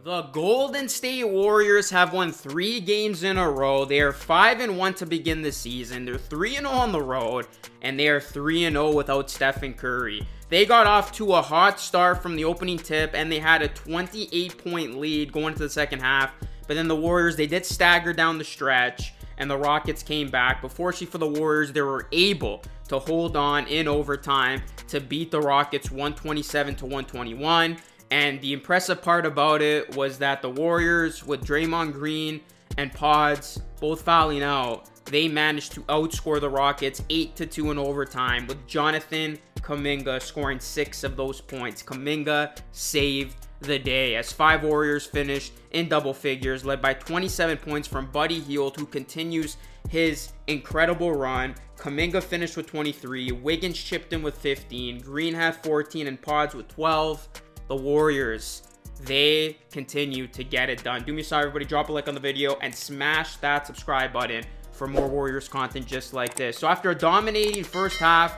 The Golden State Warriors have won 3 games in a row. They are 5-1 to begin the season. They're 3-0 on the road, and they are 3-0 without Stephen Curry. They got off to a hot start from the opening tip, and they had a 28-point lead going into the second half. But then the Warriors, they did stagger down the stretch, and the Rockets came back. But fortunately for the Warriors, they were able to hold on in overtime to beat the Rockets 127-121. And the impressive part about it was that the Warriors, with Draymond Green and Pods both fouling out, they managed to outscore the Rockets 8-2 in overtime, with Jonathan Kuminga scoring 6 of those points. Kuminga saved the day as 5 Warriors finished in double figures, led by 27 points from Buddy Hield, who continues his incredible run. Kuminga finished with 23, Wiggins chipped in with 15, Green had 14, and Pods with 12. The Warriors, they continue to get it done. Do me a favor, everybody, drop a like on the video and smash that subscribe button for more Warriors content just like this. So after a dominating first half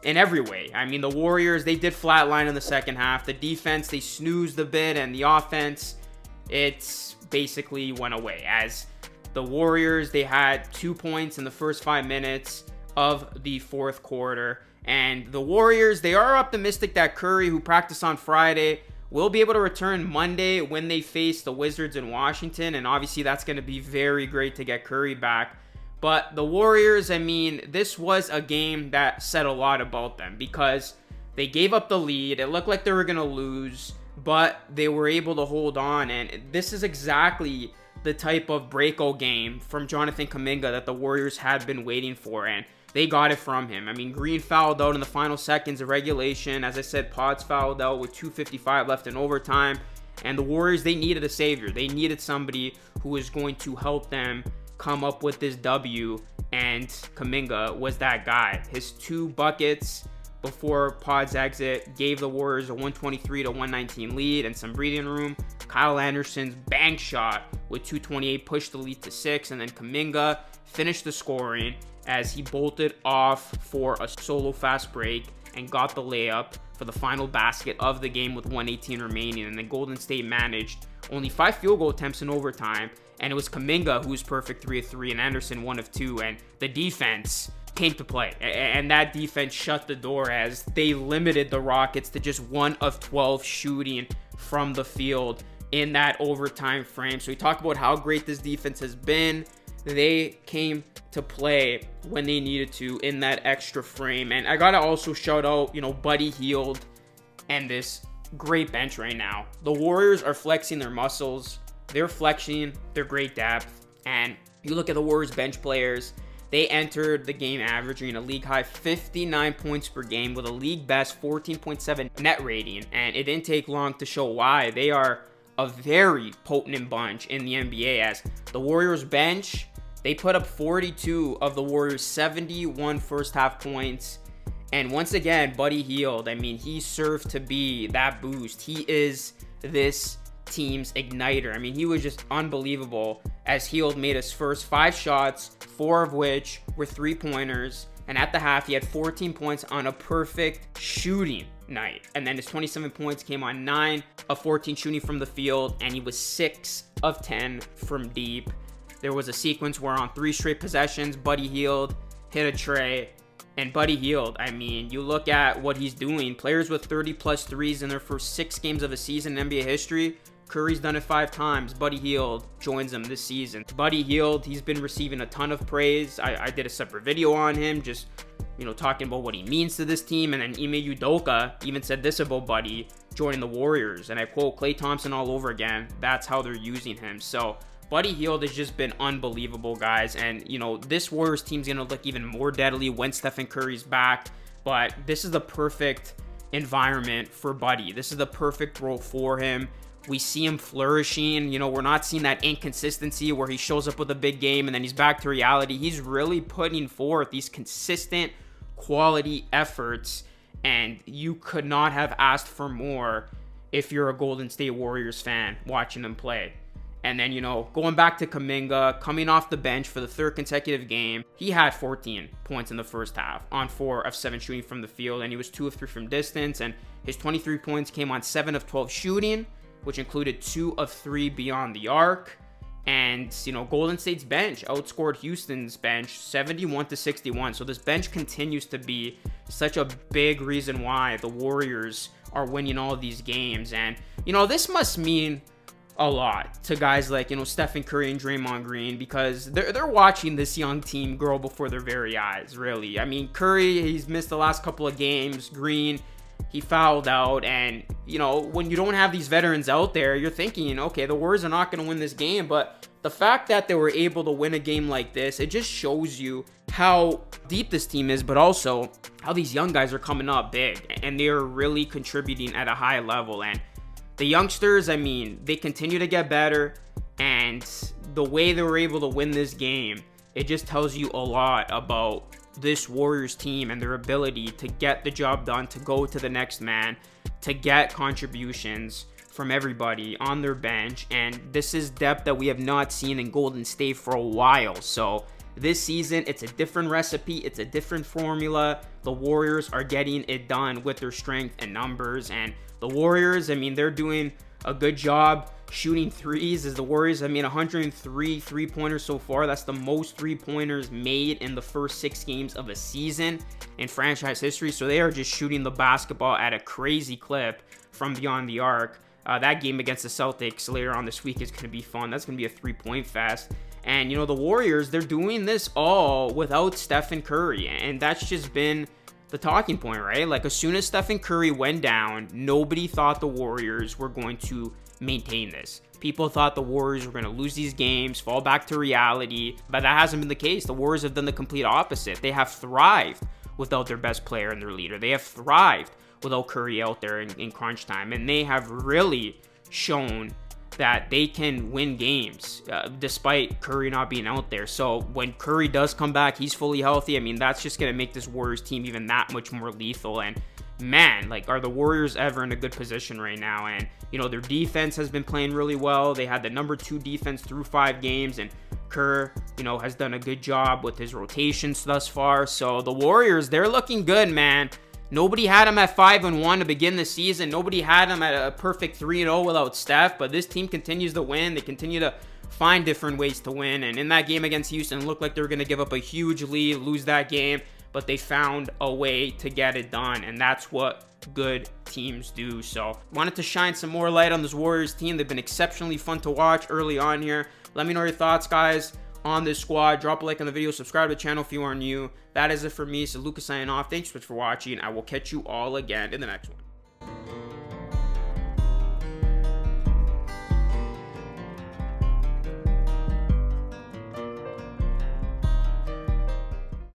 in every way, I mean, the Warriors, they did flatline in the second half. The defense, they snoozed a bit, and the offense, it's basically went away. As the Warriors, they had 2 points in the first 5 minutes of the fourth quarter. And the Warriors, they are optimistic that Curry, who practiced on Friday, will be able to return Monday when they face the Wizards in Washington. And obviously, that's going to be very great to get Curry back. But the Warriors, I mean, this was a game that said a lot about them because they gave up the lead. It looked like they were going to lose, but they were able to hold on. And this is exactly the type of breakout game from Jonathan Kuminga that the Warriors had been waiting for. And they got it from him. I mean, Green fouled out in the final seconds of regulation. As I said, Potts fouled out with 2:55 left in overtime. And the Warriors, they needed a savior. They needed somebody who was going to help them come up with this W. And Kuminga was that guy. His 2 buckets before Pod's exit gave the Warriors a 123-119 lead and some breathing room. Kyle Anderson's bank shot with 2:28 pushed the lead to 6. And then Kuminga finished the scoring as he bolted off for a solo fast break and got the layup for the final basket of the game with 1:18 remaining. And then Golden State managed only 5 field goal attempts in overtime, and it was Kuminga who was perfect 3 of 3 and Anderson 1 of 2, and the defense came to play, and that defense shut the door as they limited the Rockets to just 1 of 12 shooting from the field in that overtime frame. So we talk about how great this defense has been. They came to play when they needed to in that extra frame. And I gotta also shout out, Buddy Hield and this great bench right now. The Warriors are flexing their muscles. They're flexing their great depth. And you look at the Warriors bench players, they entered the game averaging a league high 59 points per game with a league best 14.7 net rating. And it didn't take long to show why. They are a very potent bunch in the NBA, as the Warriors bench, they put up 42 of the Warriors' 71 first half points. And once again, Buddy Hield, I mean, he served to be that boost. He is this team's igniter. I mean, he was just unbelievable as Hield made his first 5 shots, 4 of which were 3-pointers. And at the half, he had 14 points on a perfect shooting night. And then his 27 points came on 9 of 14 shooting from the field, and he was 6 of 10 from deep. There was a sequence where on 3 straight possessions, Buddy Hield hit a tray. And Buddy Hield, I mean, you look at what he's doing. Players with 30-plus threes in their first 6 games of a season in NBA history. Curry's done it 5 times. Buddy Hield joins him this season. Buddy Hield, he's been receiving a ton of praise. I did a separate video on him, just, talking about what he means to this team. And then Ime Udoka even said this about Buddy joining the Warriors. And I quote, Klay Thompson all over again. That's how they're using him. So Buddy Hield has just been unbelievable, guys. And, this Warriors team's going to look even more deadly when Stephen Curry's back. But this is the perfect environment for Buddy. This is the perfect role for him. We see him flourishing. We're not seeing that inconsistency where he shows up with a big game and then he's back to reality. He's really putting forth these consistent quality efforts, and you could not have asked for more if you're a Golden State Warriors fan watching them play. And then, going back to Kuminga, coming off the bench for the 3rd consecutive game, he had 14 points in the first half on 4 of 7 shooting from the field, and he was 2 of 3 from distance, and his 23 points came on 7 of 12 shooting. which included 2 of 3 beyond the arc. And, you know, Golden State's bench outscored Houston's bench 71-61. So this bench continues to be such a big reason why the Warriors are winning all these games. And, you know, this must mean a lot to guys like, you know, Stephen Curry and Draymond Green, because they're watching this young team grow before their very eyes, really. I mean, Curry, he's missed the last couple of games. Green, he fouled out. And, you know, when you don't have these veterans out there, you're thinking, okay, the Warriors are not going to win this game. But the fact that they were able to win a game like this, it just shows you how deep this team is, but also how these young guys are coming up big and they're really contributing at a high level. And the youngsters, I mean, they continue to get better, and the way they were able to win this game, it just tells you a lot about this Warriors team and their ability to get the job done, to go to the next man, to get contributions from everybody on their bench. And this is depth that we have not seen in Golden State for a while. So this season, it's a different recipe, it's a different formula. The Warriors are getting it done with their strength and numbers. And the Warriors, I mean, they're doing a good job shooting threes. As the Warriors, I mean, 103 three-pointers so far. That's the most three-pointers made in the first 6 games of a season in franchise history. So they are just shooting the basketball at a crazy clip from beyond the arc. That game against the Celtics later on this week is going to be fun. That's going to be a 3-point fest. And, you know, the Warriors, they're doing this all without Stephen Curry. And that's just been the talking point, right? Like, as soon as Stephen Curry went down, nobody thought the Warriors were going to maintain this. People thought the Warriors were going to lose these games, fall back to reality. But that hasn't been the case. The Warriors have done the complete opposite. They have thrived without their best player and their leader. They have thrived without Curry out there in crunch time. And they have really shown that they can win games despite Curry not being out there. So when Curry does come back, he's fully healthy. I mean, that's just going to make this Warriors team even that much more lethal. And man, like, are the Warriors ever in a good position right now? And, you know, their defense has been playing really well. They had the #2 defense through 5 games, and Kerr, you know, has done a good job with his rotations thus far. So the Warriors, they're looking good, man. Nobody had them at 5-1 to begin the season. Nobody had them at a perfect 3-0 without Steph, but this team continues to win. They continue to find different ways to win. And in that game against Houston, it looked like they were going to give up a huge lead, lose that game, but they found a way to get it done. And that's what good teams do. So wanted to shine some more light on this Warriors team. They've been exceptionally fun to watch early on here. Let me know your thoughts, guys, on this squad. Drop a like on the video, subscribe to the channel if you are new. That is it for me. So Lucas signing off. Thanks so much for watching. I will catch you all again in the next one.